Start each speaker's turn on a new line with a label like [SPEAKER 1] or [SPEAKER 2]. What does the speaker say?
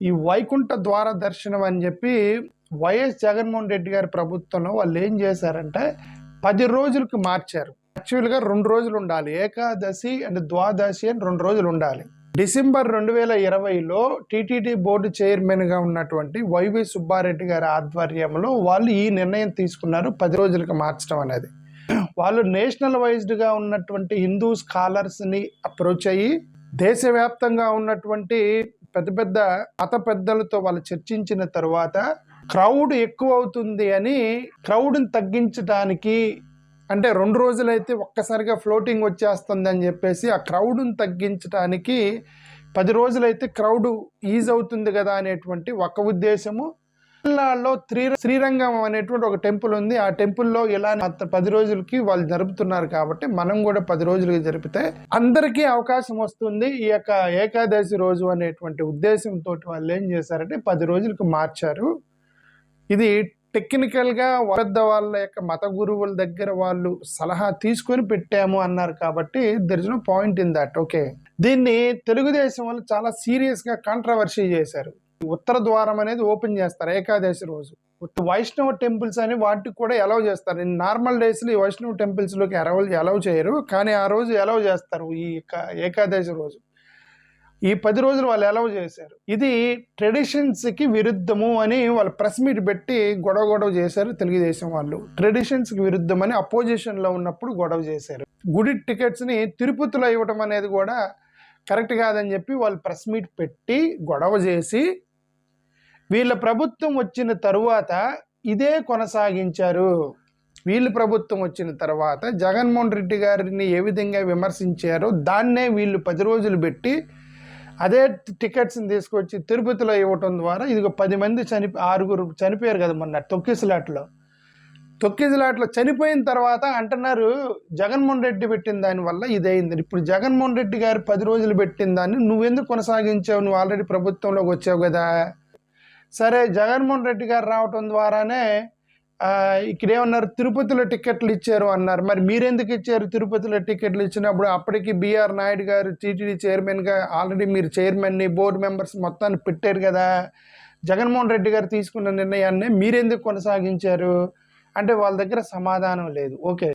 [SPEAKER 1] ఈ వైకుంఠ ద్వార దర్శనం అని చెప్పి వైఎస్ జగన్మోహన్ రెడ్డి గారి ప్రభుత్వంలో వాళ్ళు ఏం చేశారంటే 10 రోజులకు మార్చారు. యాక్చువల్గా 2 రోజులు ఉండాలి, ఏకాదశి అండ్ ద్వాదశి అని 2 రోజులు ఉండాలి. డిసెంబర్ 2020లో టీటీడీ బోర్డు చైర్మన్గా ఉన్నటువంటి వైవి సుబ్బారెడ్డి గారి ఆధ్వర్యంలో వాళ్ళు ఈ నిర్ణయం తీసుకున్నారు, 10 రోజులకు మార్చడం అనేది. వాళ్ళు నేషనల్ వైజ్డ్గా ఉన్నటువంటి హిందూ స్కాలర్స్ని అప్రోచ్ అయ్యి దేశవ్యాప్తంగా ఉన్నటువంటి పెద్ద పెద్ద మత పెద్దలతో వాళ్ళు చర్చించిన తర్వాత క్రౌడ్ ఎక్కువ అవుతుంది అని క్రౌడ్ని తగ్గించడానికి, అంటే 2 రోజులైతే ఒక్కసారిగా ఫ్లోటింగ్ వచ్చేస్తుంది అని చెప్పేసి ఆ క్రౌడ్ని తగ్గించడానికి 10 రోజులైతే క్రౌడ్ ఈజ్ అవుతుంది కదా అనేటువంటి ఒక ఉద్దేశము. తెలంగాణలో శ్రీరంగం అనేటువంటి ఒక టెంపుల్ ఉంది. ఆ టెంపుల్లో ఇలా 10 రోజులకి వాళ్ళు జరుపుతున్నారు కాబట్టి మనం కూడా 10 రోజులకి జరిపితే అందరికీ అవకాశం వస్తుంది. ఈ యొక్క ఏకాదశి రోజు అనేటువంటి ఉద్దేశంతో వాళ్ళు ఏం చేశారంటే 10 రోజులకు మార్చారు. ఇది టెక్నికల్గా పెద్ద వాళ్ళ యొక్క మత గురువుల దగ్గర వాళ్ళు సలహా తీసుకొని పెట్టాము అన్నారు కాబట్టి there is no point in that. Okay, దీన్ని తెలుగుదేశం వాళ్ళు చాలా సీరియస్గా కాంట్రవర్సీ చేశారు. ఉత్తర ద్వారం అనేది ఓపెన్ చేస్తారు ఏకాదశి రోజు. వైష్ణవ టెంపుల్స్ అని వాటికి కూడా అలౌ చేస్తారు. నార్మల్ డేస్లో ఈ వైష్ణవ టెంపుల్స్లోకి అలౌ చేయరు, కానీ ఆ రోజు అలౌ చేస్తారు. ఈ ఏకాదశి రోజు ఈ 10 రోజులు వాళ్ళు అలౌ చేశారు. ఇది ట్రెడిషన్స్కి విరుద్ధము అని వాళ్ళు ప్రెస్ మీట్ పెట్టి గొడవ చేశారు తెలుగుదేశం వాళ్ళు. ట్రెడిషన్స్కి విరుద్ధం అని అపోజిషన్లో ఉన్నప్పుడు గొడవ చేశారు. గుడి టికెట్స్ని తిరుపతిలో ఇవ్వటం అనేది కూడా కరెక్ట్ కాదని చెప్పి వాళ్ళు ప్రెస్ మీట్ పెట్టి గొడవ చేసి వీళ్ళ ప్రభుత్వం వచ్చిన తరువాత ఇదే కొనసాగించారు. వీళ్ళ ప్రభుత్వం వచ్చిన తర్వాత జగన్మోహన్ రెడ్డి గారిని ఏ విధంగా విమర్శించారో దాన్నే వీళ్ళు 10 రోజులు పెట్టి అదే టికెట్స్ని తీసుకొచ్చి తిరుపతిలో ఇవ్వటం ద్వారా ఇది 10 మంది 6 చనిపోయారు కదా మొన్న తొక్కిసలాట్లో చనిపోయిన తర్వాత అంటున్నారు జగన్మోహన్ రెడ్డి పెట్టిన దానివల్ల ఇదైంది. ఇప్పుడు జగన్మోహన్ రెడ్డి గారు 10 రోజులు పెట్టిన దాన్ని నువ్వెందుకు కొనసాగించావు? నువ్వు ఆల్రెడీ ప్రభుత్వంలోకి వచ్చావు కదా. సరే, జగన్మోహన్ రెడ్డి గారు రావటం ద్వారానే ఇక్కడ ఏమన్నారు, తిరుపతిలో టికెట్లు ఇచ్చారు అన్నారు. మరి మీరెందుకు ఇచ్చారు తిరుపతిలో టికెట్లు ఇచ్చినప్పుడు? అప్పటికి బిఆర్ నాయుడు గారు టీటీడీ చైర్మన్గా ఆల్రెడీ మీరు చైర్మన్ని, బోర్డు మెంబర్స్ మొత్తాన్ని పెట్టారు కదా. జగన్మోహన్ రెడ్డి గారు తీసుకున్న నిర్ణయాన్ని మీరెందుకు కొనసాగించారు అంటే వాళ్ళ దగ్గర సమాధానం లేదు. ఓకే.